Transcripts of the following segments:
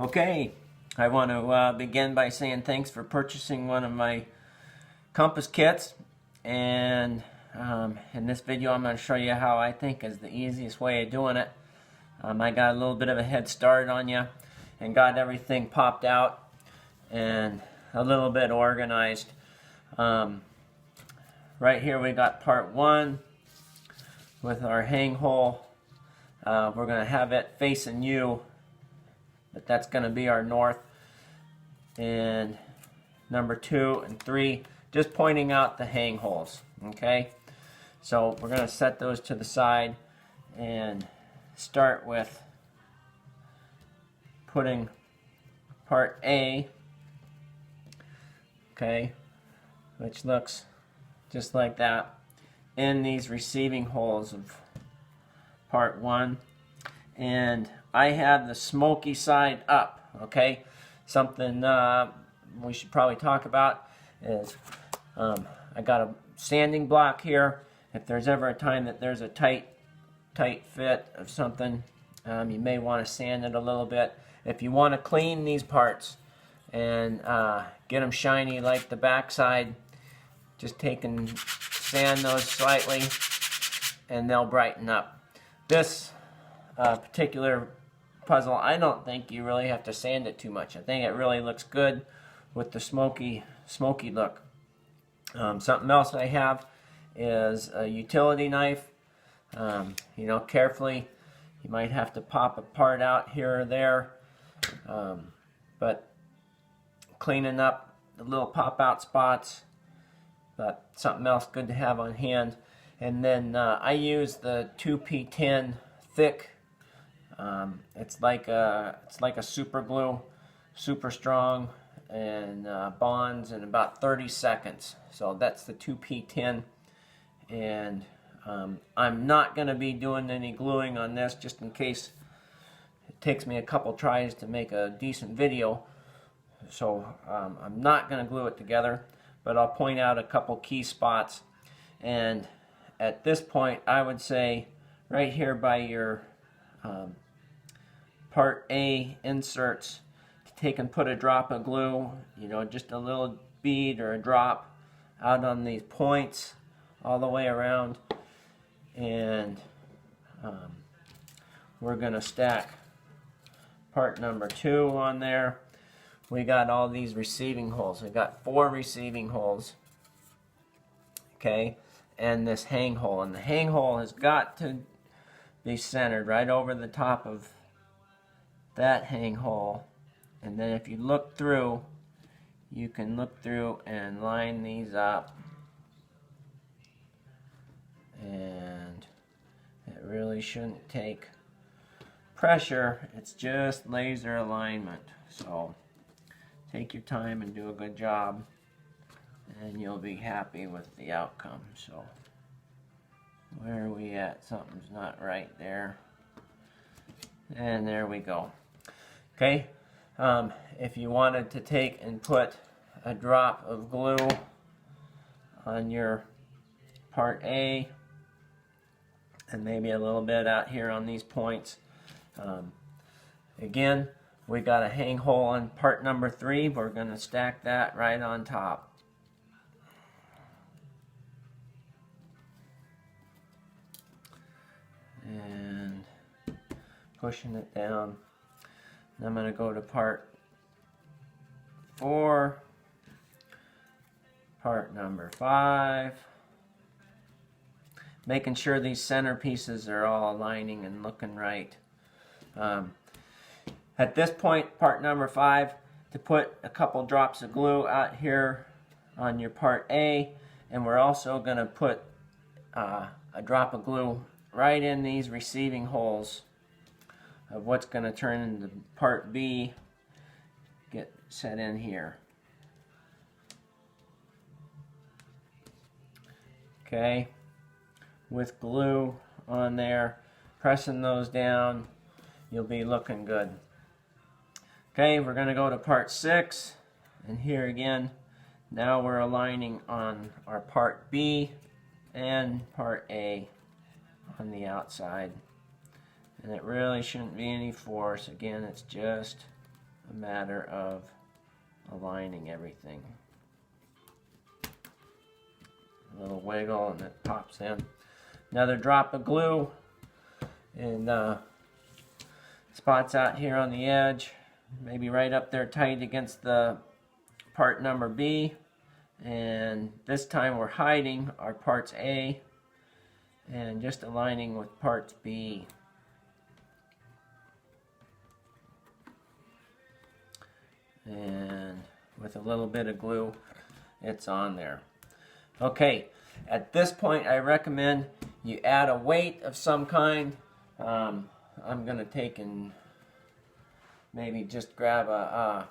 Okay, I want to begin by saying thanks for purchasing one of my compass kits, and in this video I'm going to show you how I think is the easiest way of doing it. I got a little bit of a head start on you and got everything popped out and a little bit organized. Right here we got part 1 with our hang hole. We're going to have it facing you, but that's going to be our north. And number 2 and 3, just pointing out the hang holes. Okay, so we're going to set those to the side and start with putting part A, okay, which looks just like that, in these receiving holes of part 1. And I have the smoky side up. Okay, something we should probably talk about is I got a sanding block here. If there's ever a time that there's a tight fit of something, you may want to sand it a little bit. If you want to clean these parts and get them shiny like the back side, just take and sand those slightly and they'll brighten up. This particular puzzle, I don't think you really have to sand it too much. I think it really looks good with the smoky look. Something else I have is a utility knife. You know, carefully, you might have to pop a part out here or there, but cleaning up the little pop out spots. But something else good to have on hand. And then I use the 2P10 thick. It's like a super glue, super strong, and bonds in about 30 seconds. So that's the 2P10. And I'm not going to be doing any gluing on this, just in case it takes me a couple tries to make a decent video. So I'm not going to glue it together, but I'll point out a couple key spots. And at this point, I would say right here by your part A inserts, to take and put a drop of glue, you know, just a little bead or a drop out on these points all the way around. And we're going to stack part number 2 on there. We got all these receiving holes. We got 4 receiving holes, okay, and this hang hole. And the hang hole has got to be centered right over the top of that hang hole. And then if you look through, you can look through and line these up. And it really shouldn't take pressure. It's just laser alignment. So take your time and do a good job, and you'll be happy with the outcome. So where are we at? Something's not right there. And there we go. Okay, if you wanted to take and put a drop of glue on your part A, and maybe a little bit out here on these points. Again, we got a hang hole on part number 3. We're going to stack that right on top. And pushing it down. And I'm going to go to part 4, part number 5. Making sure these center pieces are all aligning and looking right. At this point, part number 5, to put a couple drops of glue out here on your part A, and we're also going to put a drop of glue right in these receiving holes of what's going to turn into part B, get set in here. Okay, with glue on there, pressing those down, you'll be looking good. Okay, we're going to go to part 6, and here again, now we're aligning on our part B and part A on the outside. And it really shouldn't be any force. Again, it's just a matter of aligning everything. A little wiggle and it pops in. Another drop of glue and spots out here on the edge, maybe right up there tight against the part number B. And this time we're hiding our parts A and just aligning with parts B. And with a little bit of glue, it's on there. Okay, at this point I recommend you add a weight of some kind. I'm going to take and maybe just grab a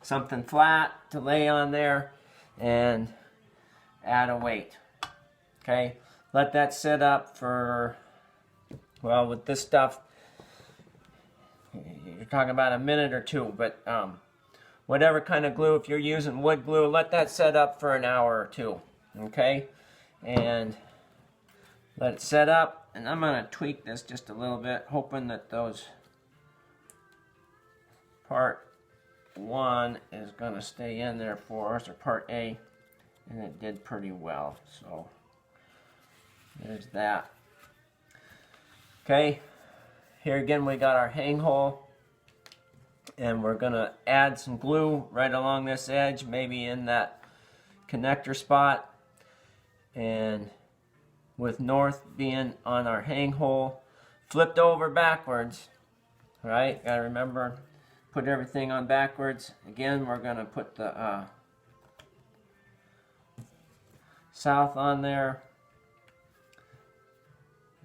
something flat to lay on there and add a weight. Okay, let that sit up for, well, with this stuff you're talking about a minute or two, but whatever kind of glue, if you're using wood glue, let that set up for an hour or two. Okay, and let it set up, and I'm going to tweak this just a little bit, hoping that those part 1 is going to stay in there for us, or part A, and it did pretty well. So there's that. Okay, here again we got our hang hole, and we're going to add some glue right along this edge, maybe in that connector spot, and with north being on our hang hole, flipped over backwards. Right, gotta remember, put everything on backwards. Again, we're gonna put the south on there,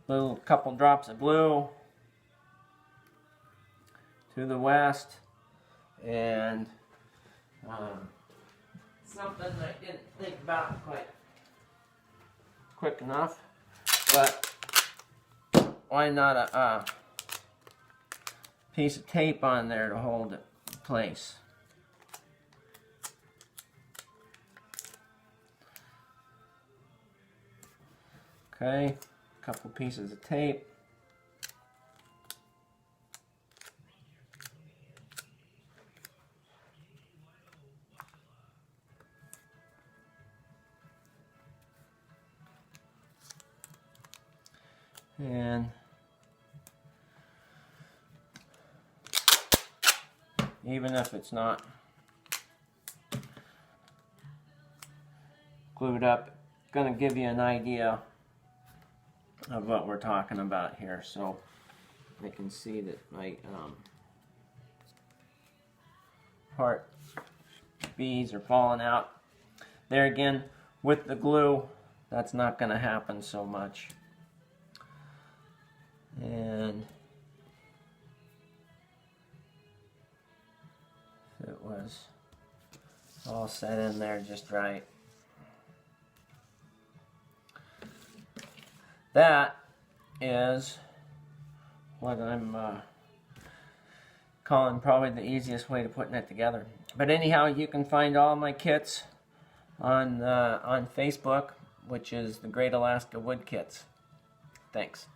little couple drops of blue to the west, and something I didn't think about quite quick enough, but why not a piece of tape on there to hold it in place? Okay, a couple pieces of tape. And even if it's not glued up, it's going to give you an idea of what we're talking about here. So I can see that my part B's are falling out. There again, with the glue, that's not going to happen so much. And if it was all set in there just right. That is what I'm calling probably the easiest way to putting it together. But anyhow, you can find all my kits on Facebook, which is the Great Alaska Wood Kits. Thanks.